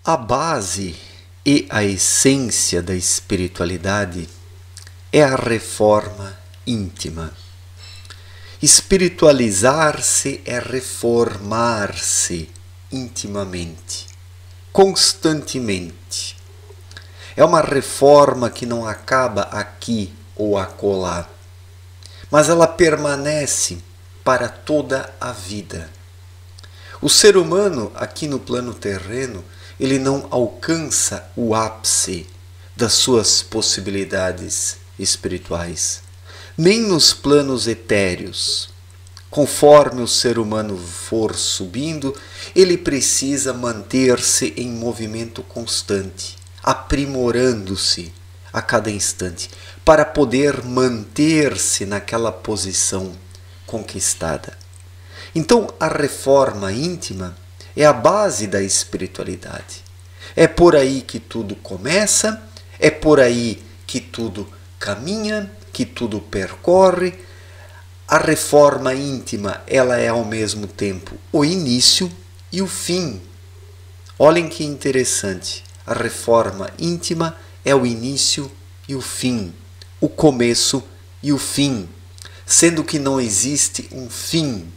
A base e a essência da espiritualidade é a reforma íntima. Espiritualizar-se é reformar-se intimamente, constantemente. É uma reforma que não acaba aqui ou acolá, mas ela permanece para toda a vida. O ser humano, aqui no plano terreno, ele não alcança o ápice das suas possibilidades espirituais, nem nos planos etéreos. Conforme o ser humano for subindo, ele precisa manter-se em movimento constante, aprimorando-se a cada instante, para poder manter-se naquela posição conquistada. Então, a reforma íntima é a base da espiritualidade. É por aí que tudo começa, é por aí que tudo caminha, que tudo percorre. A reforma íntima, ela é ao mesmo tempo o início e o fim. Olhem que interessante. A reforma íntima é o início e o fim, o começo e o fim, sendo que não existe um fim,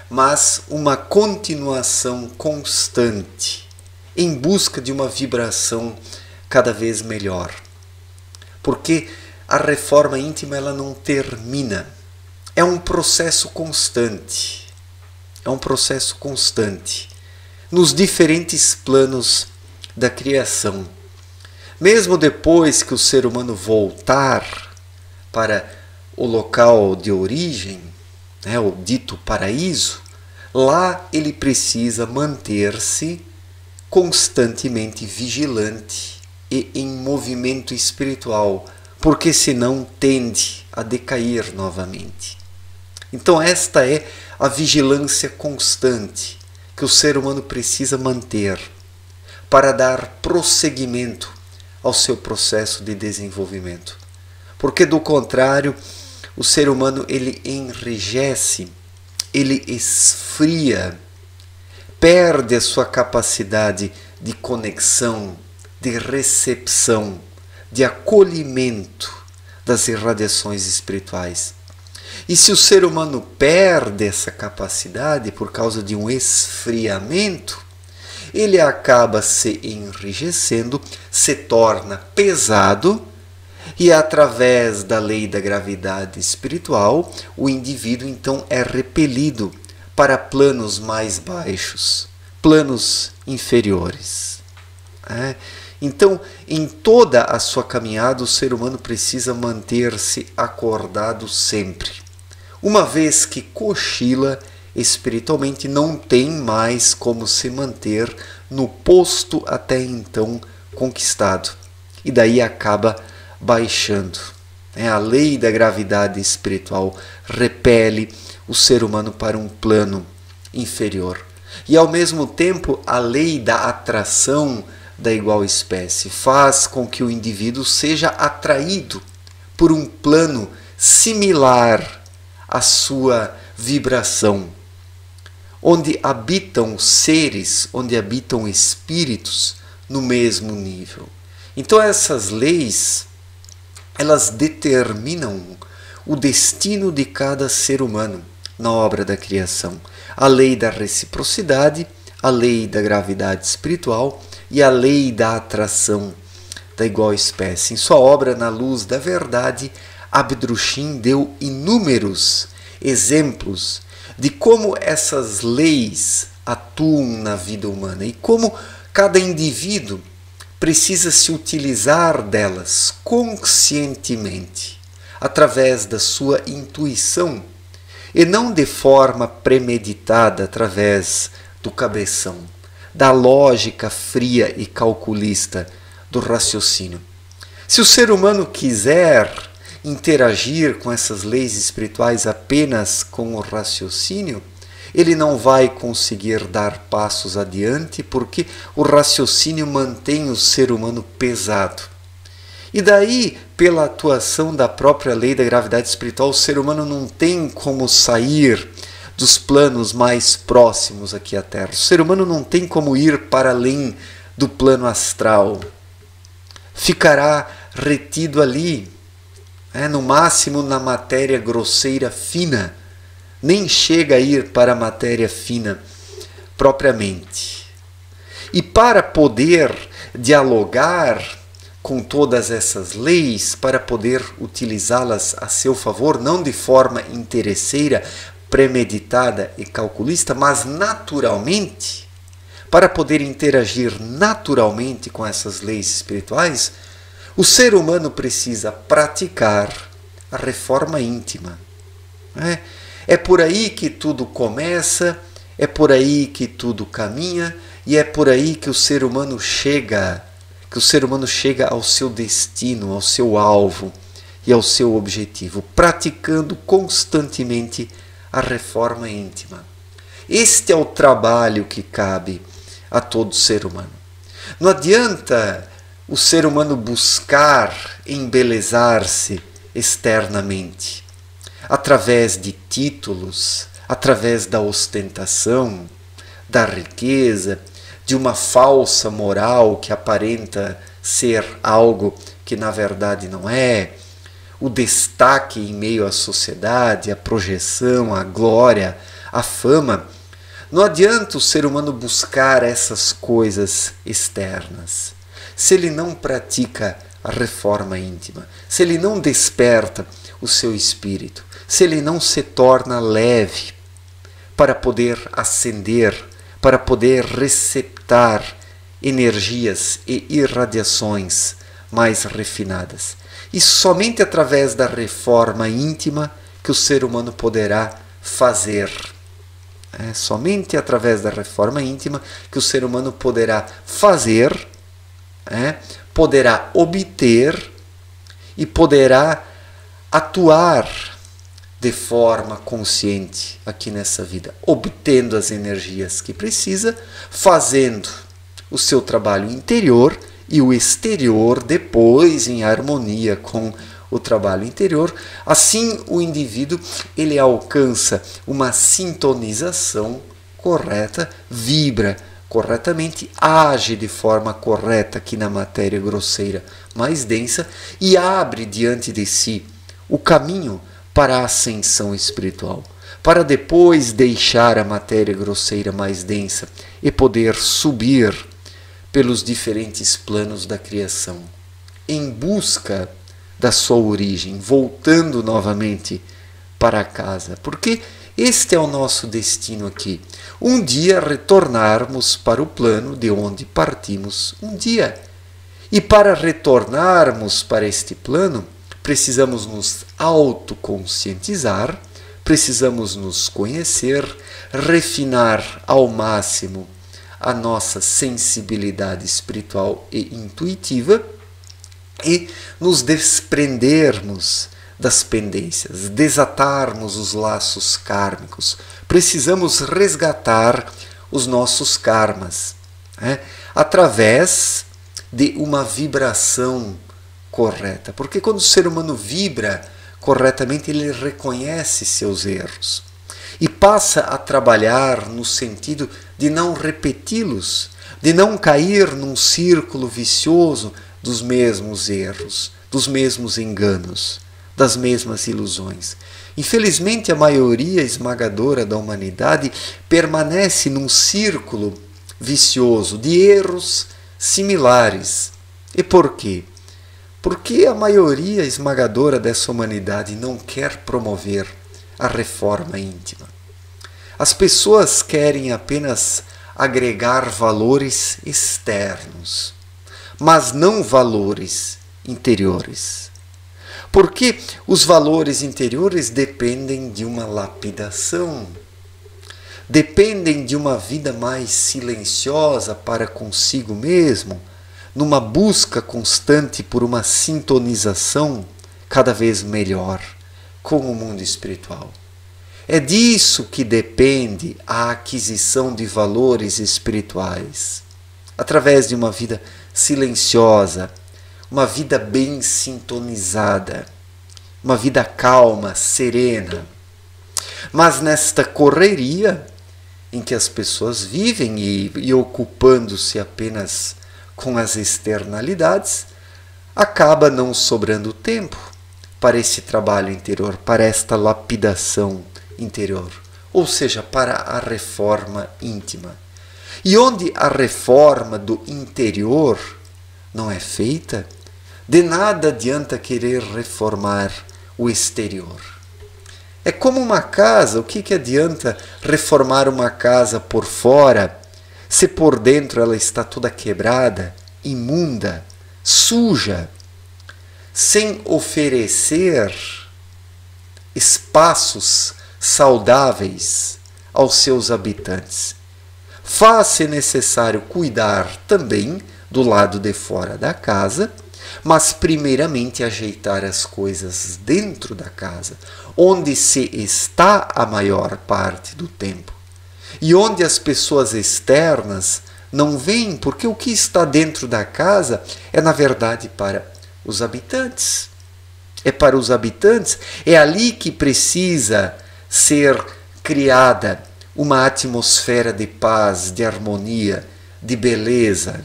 mas uma continuação constante, em busca de uma vibração cada vez melhor. Porque a reforma íntima ela não termina, é um processo constante, nos diferentes planos da criação. Mesmo depois que o ser humano voltar para o local de origem, o dito paraíso, lá ele precisa manter-se constantemente vigilante e em movimento espiritual, porque senão tende a decair novamente. Então esta é a vigilância constante que o ser humano precisa manter para dar prosseguimento ao seu processo de desenvolvimento. Porque do contrário, o ser humano ele enrijece, ele esfria, perde a sua capacidade de conexão, de recepção, de acolhimento das irradiações espirituais. E se o ser humano perde essa capacidade por causa de um esfriamento, ele acaba se enrijecendo, se torna pesado e através da lei da gravidade espiritual, o indivíduo então é repelido para planos mais baixos, planos inferiores. Então, em toda a sua caminhada, o ser humano precisa manter-se acordado sempre. Uma vez que cochila espiritualmente, não tem mais como se manter no posto até então conquistado. E daí acaba baixando. A lei da gravidade espiritual repele o ser humano para um plano inferior. E ao mesmo tempo, a lei da atração da igual espécie faz com que o indivíduo seja atraído por um plano similar à sua vibração, onde habitam seres, onde habitam espíritos no mesmo nível. Então essas leis, elas determinam o destino de cada ser humano na obra da criação. A lei da reciprocidade, a lei da gravidade espiritual e a lei da atração da igual espécie. Em sua obra Na Luz da Verdade, Abdrushim deu inúmeros exemplos de como essas leis atuam na vida humana e como cada indivíduo precisa se utilizar delas conscientemente, através da sua intuição, e não de forma premeditada através do cabeção, da lógica fria e calculista do raciocínio. Se o ser humano quiser interagir com essas leis espirituais apenas com o raciocínio, ele não vai conseguir dar passos adiante, porque o raciocínio mantém o ser humano pesado. E daí, pela atuação da própria lei da gravidade espiritual, o ser humano não tem como sair dos planos mais próximos aqui à Terra. O ser humano não tem como ir para além do plano astral. Ficará retido ali, no máximo na matéria grosseira fina. Nem chega a ir para a matéria fina propriamente. E para poder dialogar com todas essas leis, para poder utilizá-las a seu favor, não de forma interesseira, premeditada e calculista, mas naturalmente, para poder interagir naturalmente com essas leis espirituais, o ser humano precisa praticar a reforma íntima. É por aí que tudo começa, é por aí que tudo caminha, e é por aí que o ser humano chega, ao seu destino, ao seu alvo e ao seu objetivo, praticando constantemente a reforma íntima. Este é o trabalho que cabe a todo ser humano. Não adianta o ser humano buscar embelezar-se externamente, através de títulos, através da ostentação, da riqueza, de uma falsa moral que aparenta ser algo que na verdade não é, o destaque em meio à sociedade, a projeção, a glória, a fama. Não adianta o ser humano buscar essas coisas externas se ele não pratica a reforma íntima, se ele não desperta o seu espírito, se ele não se torna leve para poder ascender, para poder receptar energias e irradiações mais refinadas. E somente através da reforma íntima que o ser humano poderá fazer. É somente através da reforma íntima que o ser humano poderá fazer, poderá obter e poderá atuar de forma consciente aqui nessa vida, obtendo as energias que precisa, fazendo o seu trabalho interior e o exterior depois em harmonia com o trabalho interior. Assim o indivíduo ele alcança uma sintonização correta, vibra corretamente, age de forma correta aqui na matéria grosseira mais densa e abre diante de si o caminho para a ascensão espiritual, para depois deixar a matéria grosseira mais densa e poder subir pelos diferentes planos da criação, em busca da sua origem, voltando novamente para casa, porque este é o nosso destino aqui. Um dia retornarmos para o plano de onde partimos um dia. E para retornarmos para este plano, precisamos nos autoconscientizar, precisamos nos conhecer, refinar ao máximo a nossa sensibilidade espiritual e intuitiva e nos desprendermos das pendências, desatarmos os laços kármicos. Precisamos resgatar os nossos karmas, através de uma vibração correta. Porque quando o ser humano vibra corretamente, ele reconhece seus erros e passa a trabalhar no sentido de não repeti-los, de não cair num círculo vicioso dos mesmos erros, dos mesmos enganos, das mesmas ilusões. Infelizmente, a maioria esmagadora da humanidade permanece num círculo vicioso de erros similares. E por quê? Porque a maioria esmagadora dessa humanidade não quer promover a reforma íntima. As pessoas querem apenas agregar valores externos, mas não valores interiores. Porque os valores interiores dependem de uma lapidação, dependem de uma vida mais silenciosa para consigo mesmo, numa busca constante por uma sintonização cada vez melhor com o mundo espiritual. É disso que depende a aquisição de valores espirituais, através de uma vida silenciosa, uma vida bem sintonizada, uma vida calma, serena. Mas nesta correria em que as pessoas vivem e ocupando-se apenas com as externalidades, acaba não sobrando tempo para esse trabalho interior, para esta lapidação interior, ou seja, para a reforma íntima. E onde a reforma do interior não é feita, de nada adianta querer reformar o exterior. É como uma casa, o que adianta reformar uma casa por fora, se por dentro ela está toda quebrada, imunda, suja, sem oferecer espaços saudáveis aos seus habitantes? Faz-se necessário cuidar também do lado de fora da casa, mas primeiramente ajeitar as coisas dentro da casa, onde se está a maior parte do tempo. E onde as pessoas externas não veem, porque o que está dentro da casa é, na verdade, para os habitantes. É para os habitantes, é ali que precisa ser criada uma atmosfera de paz, de harmonia, de beleza,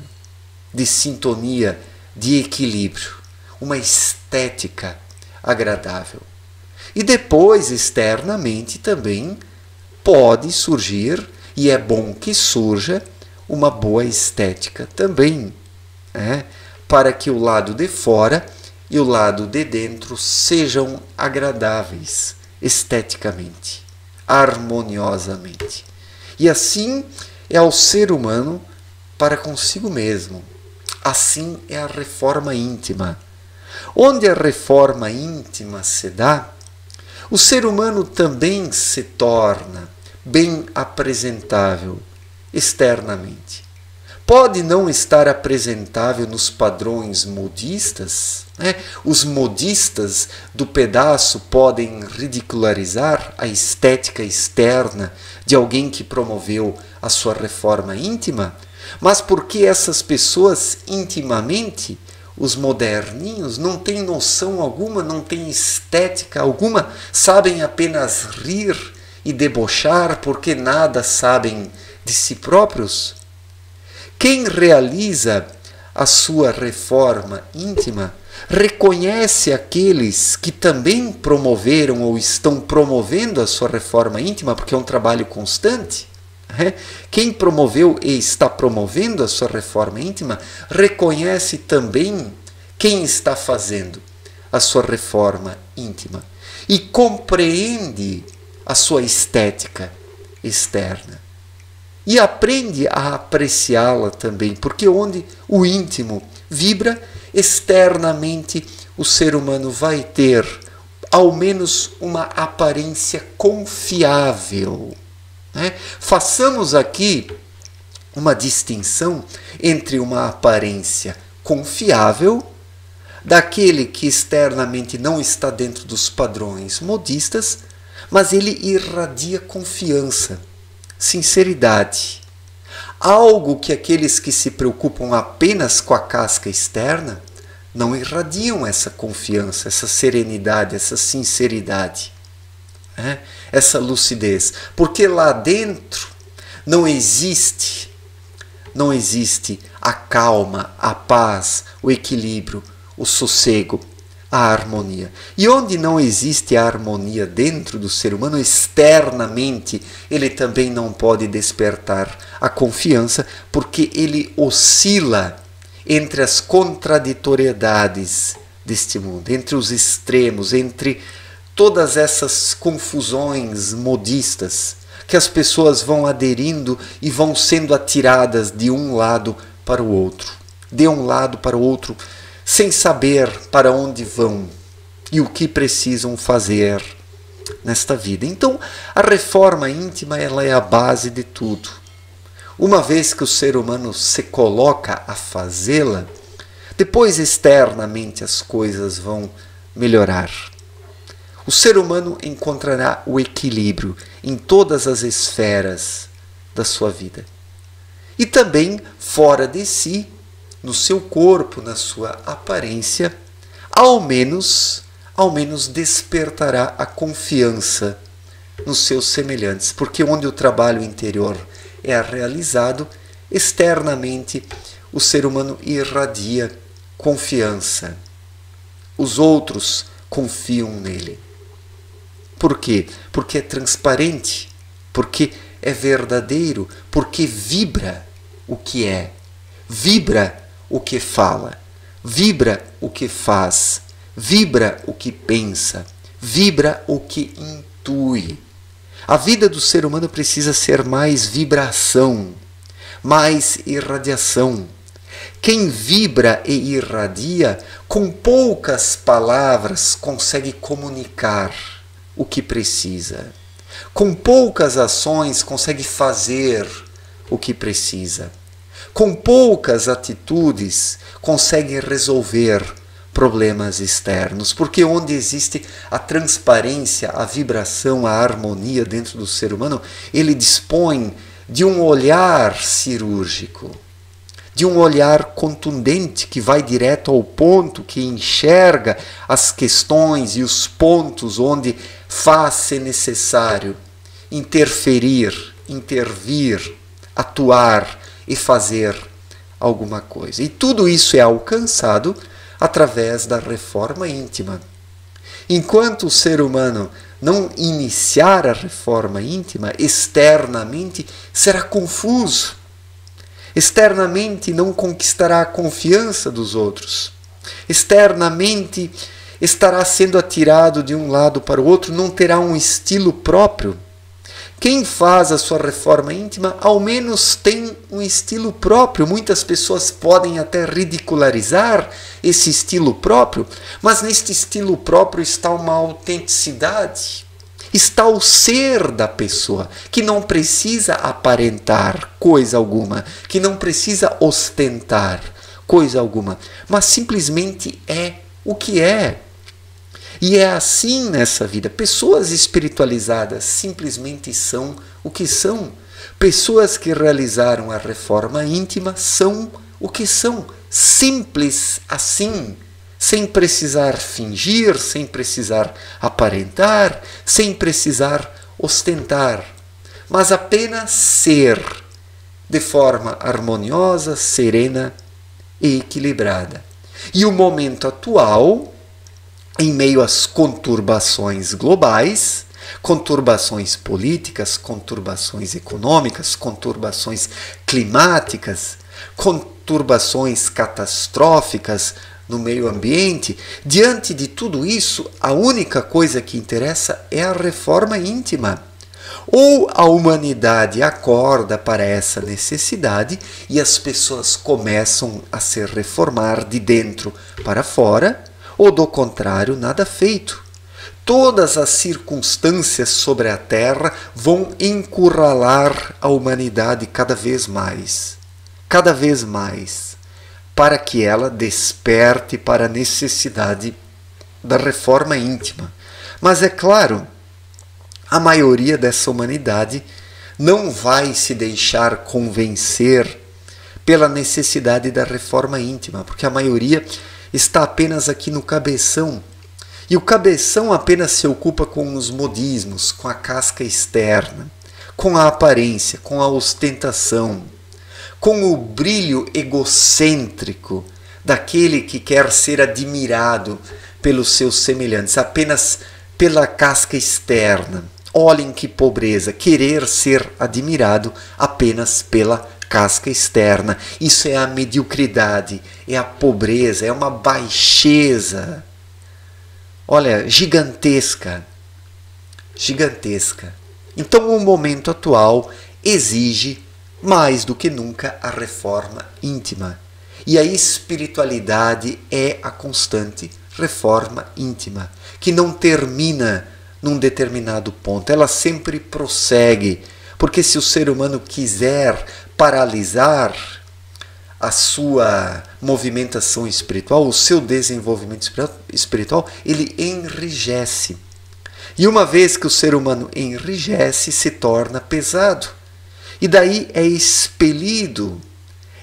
de sintonia, de equilíbrio, uma estética agradável. E depois, externamente, também pode surgir, e é bom que surja, uma boa estética também, para que o lado de fora e o lado de dentro sejam agradáveis esteticamente, harmoniosamente. E assim é ao ser humano para consigo mesmo. Assim é a reforma íntima. Onde a reforma íntima se dá, o ser humano também se torna bem apresentável externamente. Pode não estar apresentável nos padrões modistas, Os modistas do pedaço podem ridicularizar a estética externa de alguém que promoveu a sua reforma íntima, mas porque essas pessoas intimamente, os moderninhos, não têm noção alguma, não têm estética alguma, sabem apenas rir e debochar porque nada sabem de si próprios? Quem realiza a sua reforma íntima reconhece aqueles que também promoveram ou estão promovendo a sua reforma íntima, porque é um trabalho constante. Quem promoveu e está promovendo a sua reforma íntima reconhece também quem está fazendo a sua reforma íntima e compreende a sua estética externa e aprende a apreciá-la também, porque onde o íntimo vibra, externamente o ser humano vai ter ao menos uma aparência confiável. Façamos aqui uma distinção entre uma aparência confiável, daquele que externamente não está dentro dos padrões modistas, mas ele irradia confiança, sinceridade. Algo que aqueles que se preocupam apenas com a casca externa não irradiam essa confiança, essa serenidade, essa sinceridade. Essa lucidez, porque lá dentro não existe a calma, a paz, o equilíbrio, o sossego, a harmonia. E onde não existe a harmonia dentro do ser humano, externamente, ele também não pode despertar a confiança, porque ele oscila entre as contraditoriedades deste mundo, entre os extremos, entre todas essas confusões modistas que as pessoas vão aderindo e vão sendo atiradas de um lado para o outro, sem saber para onde vão e o que precisam fazer nesta vida. Então, a reforma íntima, ela é a base de tudo. Uma vez que o ser humano se coloca a fazê-la, depois externamente as coisas vão melhorar. O ser humano encontrará o equilíbrio em todas as esferas da sua vida. E também fora de si, no seu corpo, na sua aparência, ao menos despertará a confiança nos seus semelhantes, porque onde o trabalho interior é realizado, externamente o ser humano irradia confiança. Os outros confiam nele. Por quê? Porque é transparente, porque é verdadeiro, porque vibra o que é, vibra o que fala, vibra o que faz, vibra o que pensa, vibra o que intui. A vida do ser humano precisa ser mais vibração, mais irradiação. Quem vibra e irradia, com poucas palavras, consegue comunicar o que precisa. Com poucas ações, consegue fazer o que precisa. Com poucas atitudes, consegue resolver problemas externos. Porque onde existe a transparência, a vibração, a harmonia dentro do ser humano, ele dispõe de um olhar cirúrgico, de um olhar contundente que vai direto ao ponto, que enxerga as questões e os pontos onde faz-se necessário interferir, intervir, atuar e fazer alguma coisa. E tudo isso é alcançado através da reforma íntima. Enquanto o ser humano não iniciar a reforma íntima, externamente será confuso. Externamente não conquistará a confiança dos outros. Externamente estará sendo atirado de um lado para o outro, não terá um estilo próprio. Quem faz a sua reforma íntima, ao menos tem um estilo próprio. Muitas pessoas podem até ridicularizar esse estilo próprio, mas neste estilo próprio está uma autenticidade. Está o ser da pessoa, que não precisa aparentar coisa alguma, que não precisa ostentar coisa alguma, mas simplesmente é o que é. E é assim nessa vida. Pessoas espiritualizadas simplesmente são o que são. Pessoas que realizaram a reforma íntima são o que são. Simples assim. Sem precisar fingir, sem precisar aparentar, sem precisar ostentar. Mas apenas ser de forma harmoniosa, serena e equilibrada. E o momento atual, em meio às conturbações globais, conturbações políticas, conturbações econômicas, conturbações climáticas, conturbações catastróficas no meio ambiente, diante de tudo isso, a única coisa que interessa é a reforma íntima. Ou a humanidade acorda para essa necessidade e as pessoas começam a se reformar de dentro para fora, ou do contrário, nada feito. Todas as circunstâncias sobre a Terra vão encurralar a humanidade cada vez mais, para que ela desperte para a necessidade da reforma íntima. Mas é claro, a maioria dessa humanidade não vai se deixar convencer pela necessidade da reforma íntima, porque a maioria está apenas aqui no cabeção. E o cabeção apenas se ocupa com os modismos, com a casca externa, com a aparência, com a ostentação, com o brilho egocêntrico daquele que quer ser admirado pelos seus semelhantes, apenas pela casca externa. Olhem que pobreza, querer ser admirado apenas pela casca externa. Isso é a mediocridade, é a pobreza, é uma baixeza. Olha, gigantesca. Gigantesca. Então o momento atual exige mais do que nunca a reforma íntima. E a espiritualidade é a constante reforma íntima, que não termina num determinado ponto, ela sempre prossegue, porque se o ser humano quiser paralisar a sua movimentação espiritual, o seu desenvolvimento espiritual, ele enrijece. E uma vez que o ser humano enrijece, se torna pesado. E daí é expelido,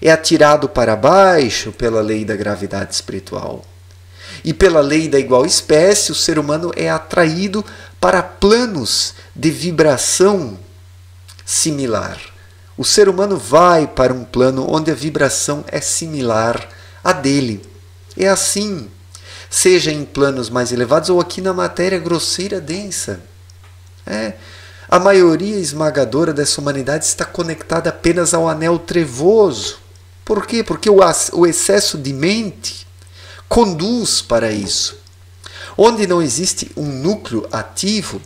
é atirado para baixo pela lei da gravidade espiritual. E pela lei da igual espécie, o ser humano é atraído para planos de vibração similar. O ser humano vai para um plano onde a vibração é similar à dele. É assim, seja em planos mais elevados ou aqui na matéria grosseira densa. A maioria esmagadora dessa humanidade está conectada apenas ao anel trevoso. Por quê? Porque o excesso de mente conduz para isso. Onde não existe um núcleo ativo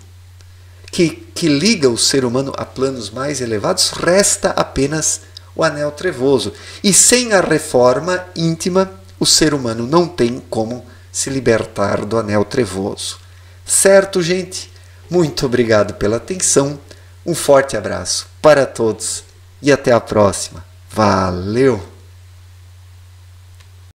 que liga o ser humano a planos mais elevados, resta apenas o anel trevoso. E sem a reforma íntima, o ser humano não tem como se libertar do anel trevoso. Certo, gente? Muito obrigado pela atenção. Um forte abraço para todos e até a próxima. Valeu!